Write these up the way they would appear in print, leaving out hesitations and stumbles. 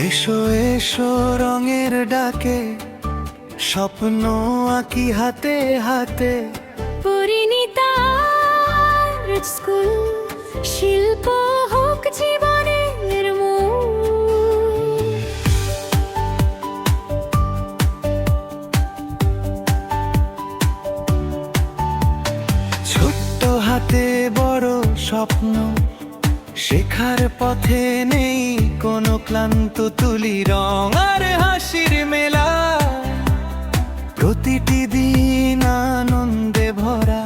এসো এসো রঙের ডাকে, স্বপ্ন আঁকি হাতে হাতে। পরিণীতার স্কুল, শিল্প হোক জীবনের মূল। ছোট্ট হাতে বড় স্বপ্ন, শেখার পথে নেই কোনো ক্লান্ত। তুলি রং আর হাসির মেলা, প্রতিটি দিন আনন্দে ভরা।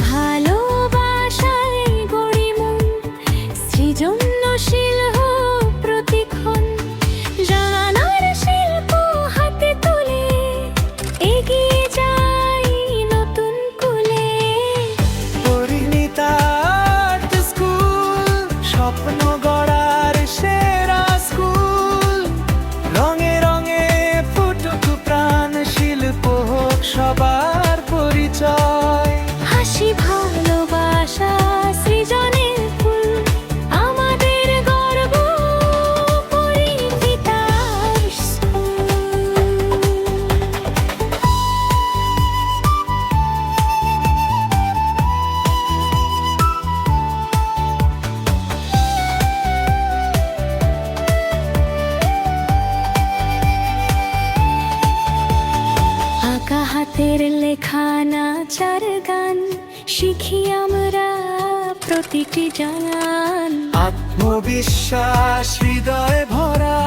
ভালোবাসায় গড়ি মন, সৃজনশীল হোক প্রতিক্ষণ। জানার শিল্প হাতে তুলে এগিয়ে যাই নতুন কুলে। পরিণীতা আর্ট স্কুল, স্বপ্ন গড়ার সেরা স্কুল। রঙে রঙে ফুটুক প্রাণ, শিল্প হোক সবার পরিচয়। হাসি ভালোবাসা সৃজনের ফুল, আমাদের গর্ব পরিণীতার স্কুল। আঁকা হাতের লেখা নাচার গান, শিখি আমরা প্রতিটি জানান। আত্মবিশ্বাস হৃদয়ে ভরা,